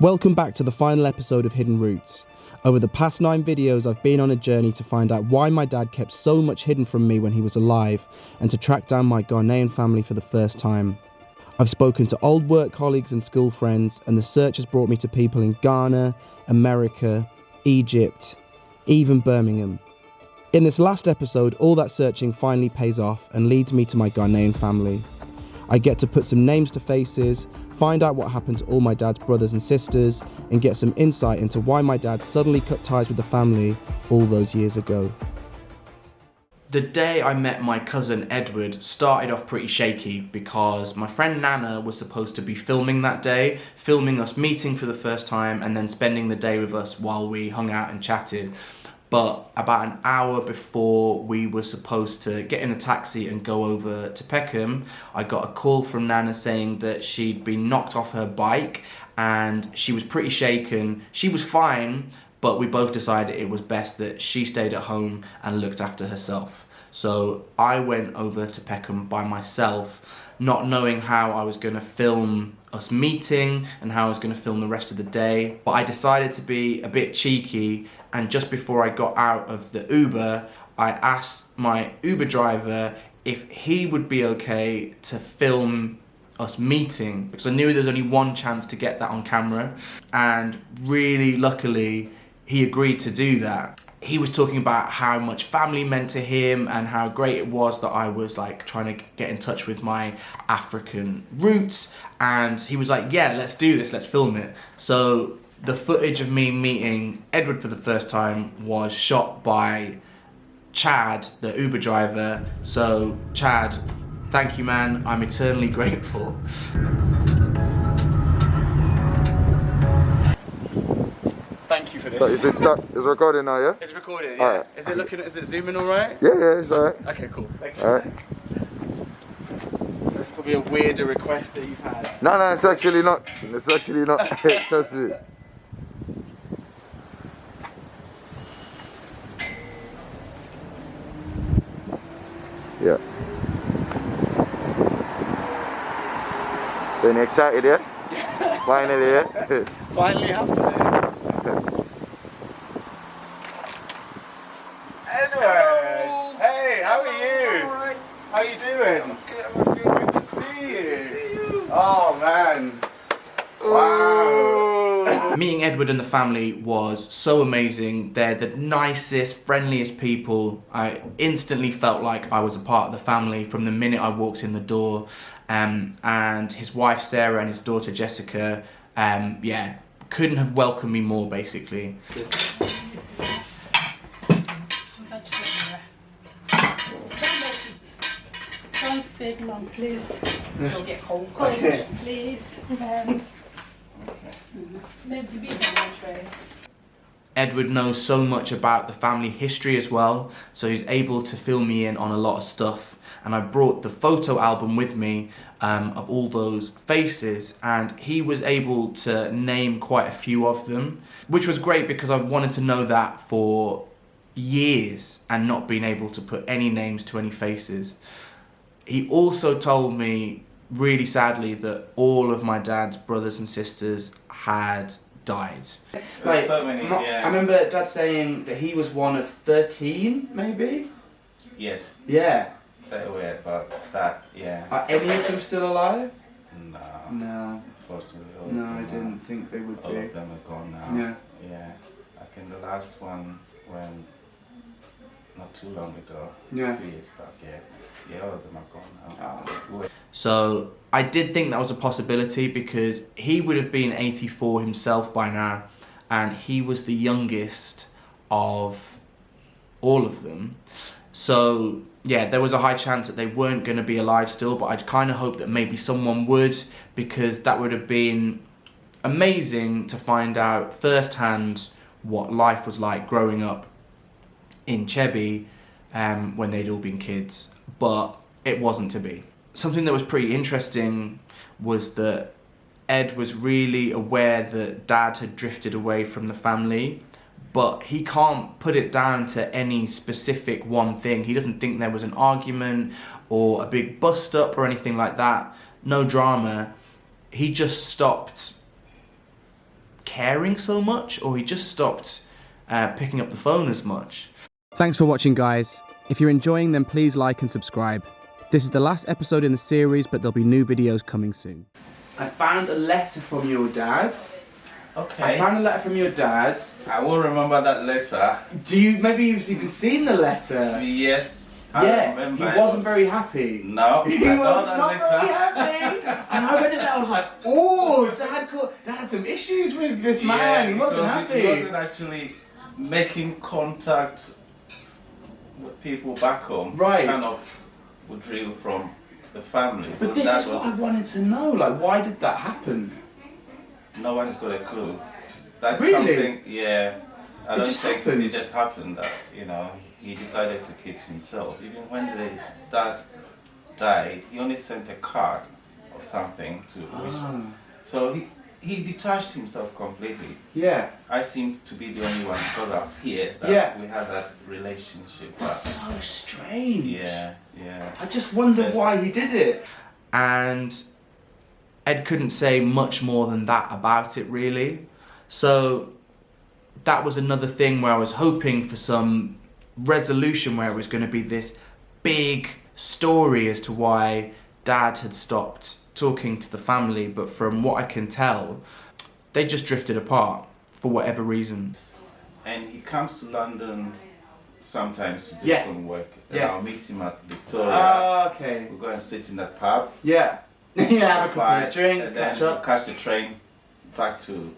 Welcome back to the final episode of Hidden Roots. Over the past 9 videos, I've been on a journey to find out why my dad kept so much hidden from me when he was alive, and to track down my Ghanaian family for the first time. I've spoken to old work colleagues and school friends, and the search has brought me to people in Ghana, America, Egypt, even Birmingham. In this last episode, all that searching finally pays off and leads me to my Ghanaian family. I get to put some names to faces, find out what happened to all my dad's brothers and sisters, and get some insight into why my dad suddenly cut ties with the family all those years ago. The day I met my cousin Edward started off pretty shaky because my friend Nana was supposed to be filming that day, filming us meeting for the first time and then spending the day with us while we hung out and chatted. But about an hour before we were supposed to get in a taxi and go over to Peckham, I got a call from Nana saying that she'd been knocked off her bike and she was pretty shaken. She was fine, but we both decided it was best that she stayed at home and looked after herself. So I went over to Peckham by myself, not knowing how I was going to film us meeting and how I was going to film the rest of the day. But I decided to be a bit cheeky, and just before I got out of the Uber, I asked my Uber driver if he would be okay to film us meeting, because I knew there was only one chance to get that on camera, and really luckily he agreed to do that. He was talking about how much family meant to him and how great it was that I was like trying to get in touch with my African roots, and he was like, yeah, let's do this, let's film it. So the footage of me meeting Edward for the first time was shot by Chad, the Uber driver. So Chad, thank you, man, I'm eternally grateful. Thank you for this. So it's recording now, yeah? It's recording, yeah. Alright. Is it zooming all right? Yeah, it's alright. Okay, cool. Thank you. Alright. That's probably a weirder request that you've had. No, it's actually not. It's actually not. Trust me. Yeah. So you excited, yeah? Finally, yeah? Finally happened. Edward! Hey, how are you? Alright. How are you doing? Okay, I'm good. Good to see you. Good to see you. Oh man. Wow. Meeting Edward and the family was so amazing. They're the nicest, friendliest people. I instantly felt like I was a part of the family from the minute I walked in the door. And his wife Sarah and his daughter Jessica, yeah, couldn't have welcomed me more basically. Don't sit long, please. Don't get cold, please. Maybe be on tray. Edward knows so much about the family history as well, so he's able to fill me in on a lot of stuff. And I brought the photo album with me of all those faces, and he was able to name quite a few of them, which was great because I wanted to know that for years and not been able to put any names to any faces. He also told me, really sadly, that all of my dad's brothers and sisters had died. Like, so many, yeah. I remember Dad saying that he was one of 13, maybe? Yes, Yeah. very weird about that, yeah. Are any of them still alive? No, No. unfortunately, all No, of I them didn't think they would All be. of them are gone now. Yeah. Yeah, I think the last one when not too long ago. Yeah. 3 years back, yeah. Yeah, all of them are gone now. Ah. So I did think that was a possibility because he would have been 84 himself by now, and he was the youngest of all of them. So yeah, there was a high chance that they weren't going to be alive still, but I'd kind of hoped that maybe someone would, because that would have been amazing to find out firsthand what life was like growing up in Chebby when they'd all been kids. But it wasn't to be. Something that was pretty interesting was that Ed was really aware that Dad had drifted away from the family, but he can't put it down to any specific one thing. He doesn't think there was an argument or a big bust up or anything like that. No drama. He just stopped caring so much, or he just stopped picking up the phone as much. Thanks for watching, guys. If you're enjoying, then please like and subscribe. This is the last episode in the series, but there'll be new videos coming soon. I found a letter from your dad. Okay. I found a letter from your dad. I will remember that letter. Maybe you've even seen the letter? Yes, I remember. He wasn't very happy. No, He was not very happy. And I read it there, I was like, oh, Dad had some issues with this man. He wasn't happy. He wasn't actually making contact with people back home. Right. Kind of withdrew from the family. But So this that is what I wanted to know. Like, why did that happen? No one's got a clue. That's Really? something, yeah. I don't just think happened? it just happened that, he decided to kill himself. Even when the dad died, he only sent a card or something to wish. So he detached himself completely. Yeah. I seem to be the only one, because I was here, that we had that relationship. That's so strange. Yeah. I just wonder why he did it. And Ed couldn't say much more than that about it, really. So that was another thing where I was hoping for some resolution, where it was going to be this big story as to why Dad had stopped talking to the family. But from what I can tell, they just drifted apart for whatever reason. And he comes to London sometimes to do some work. And I'll meet him at Victoria. Okay. We'll go and sit in that pub. Yeah. Have a couple of drinks, and then catch up. catch the train back to,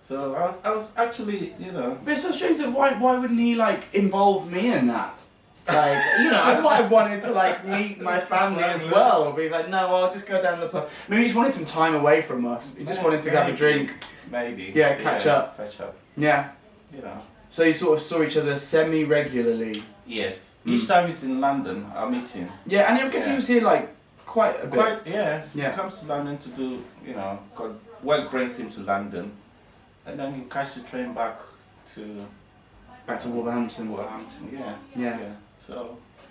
So I was actually, But it's so strange that why wouldn't he involve me in that? I might have wanted to meet my family as well, but he's like, no, I'll just go down the pub. Maybe he just wanted some time away from us. He just wanted to have a drink. Maybe. Yeah, catch up. Yeah. Yeah. So you sort of saw each other semi-regularly. Yes. Each time he's in London, I'll meet him. Yeah, and I guess he was here quite a bit. Yeah. He comes to London to do, because work brings him to London, and then he catch the train back to Wolverhampton. Yeah.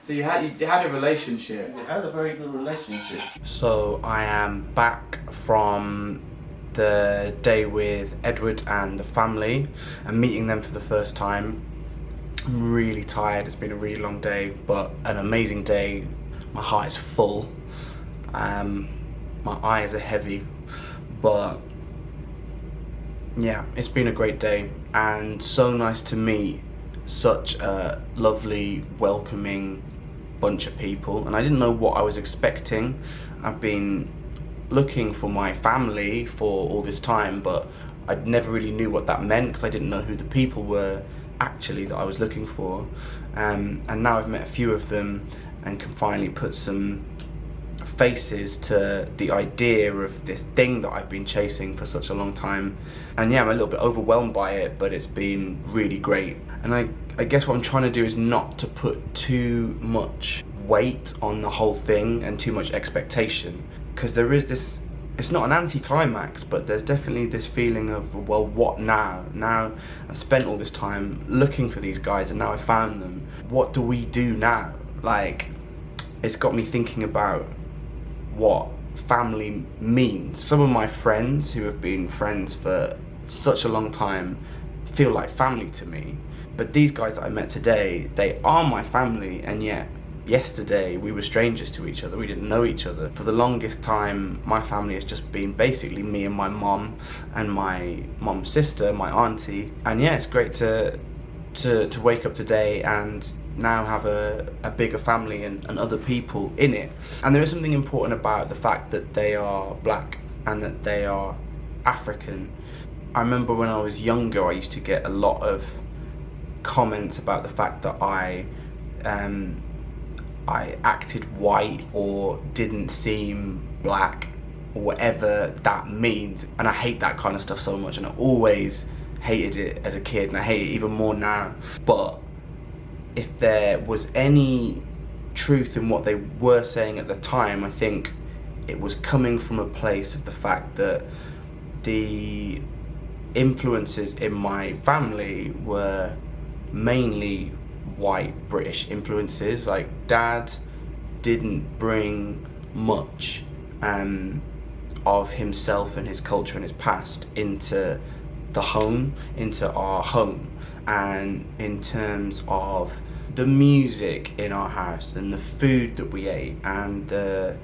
So you had a relationship. We had a very good relationship. So I am back from the day with Edward and the family and meeting them for the first time. I'm really tired. It's been a really long day, but an amazing day. My heart is full. My eyes are heavy, but yeah, it's been a great day and so nice to meet such a lovely, welcoming bunch of people. And I didn't know what I was expecting. I've been looking for my family for all this time, but I never really knew what that meant because I didn't know who the people were actually that I was looking for. And now I've met a few of them and can finally put some faces to the idea of this thing that I've been chasing for such a long time. And yeah, I'm a little bit overwhelmed by it, but it's been really great. And I guess what I'm trying to do is not to put too much weight on the whole thing and too much expectation, because there is this, it's not an anti-climax, but there's definitely this feeling of, well, what now? Now I spent all this time looking for these guys and now I found them. What do we do now? It's got me thinking about what family means. Some of my friends who have been friends for such a long time feel like family to me. But these guys that I met today, they are my family, and yet yesterday we were strangers to each other. We didn't know each other. For the longest time, my family has just been basically me and my mum and my mum's sister, my auntie. And yeah, it's great to wake up today and now have a bigger family and other people in it. And there is something important about the fact that they are black and that they are African. I remember when I was younger, I used to get a lot of comments about the fact that I acted white or didn't seem black or whatever that means. And I hate that kind of stuff so much, and I always hated it as a kid, and I hate it even more now. But if there was any truth in what they were saying at the time, I think it was coming from a place of the fact that the influences in my family were mainly white British influences. Like, Dad didn't bring much of himself and his culture and his past into the home, into our home, and in terms of the music in our house and the food that we ate and the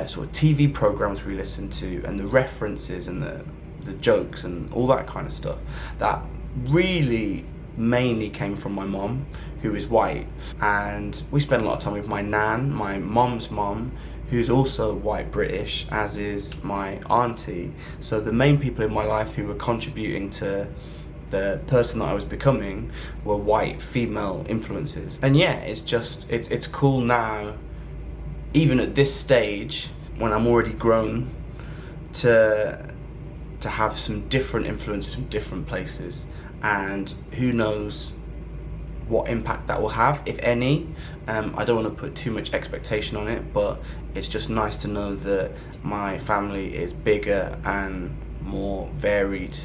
sort of TV programs we listened to and the references and the jokes and all that kind of stuff, that really mainly came from my mom, who is white. And we spent a lot of time with my nan, my mom's mom, who's also white British, as is my auntie. So the main people in my life who were contributing to the person that I was becoming were white female influences. And yeah, it's cool now, even at this stage, when I'm already grown, to have some different influences from different places, and who knows what impact that will have, if any. I don't want to put too much expectation on it, but it's just nice to know that my family is bigger and more varied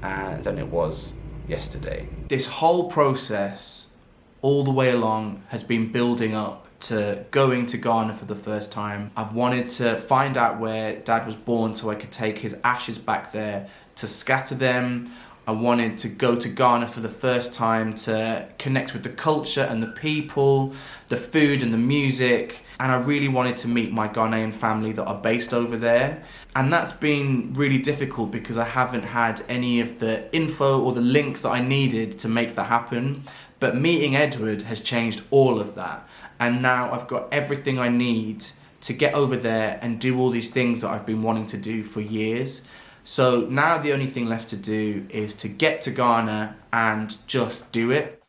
than it was yesterday. This whole process, all the way along, has been building up to going to Ghana for the first time. I've wanted to find out where Dad was born so I could take his ashes back there to scatter them. I wanted to go to Ghana for the first time to connect with the culture and the people, the food and the music. And I really wanted to meet my Ghanaian family that are based over there. And that's been really difficult because I haven't had any of the info or the links that I needed to make that happen. But meeting Edward has changed all of that. And now I've got everything I need to get over there and do all these things that I've been wanting to do for years. So now the only thing left to do is to get to Ghana and just do it.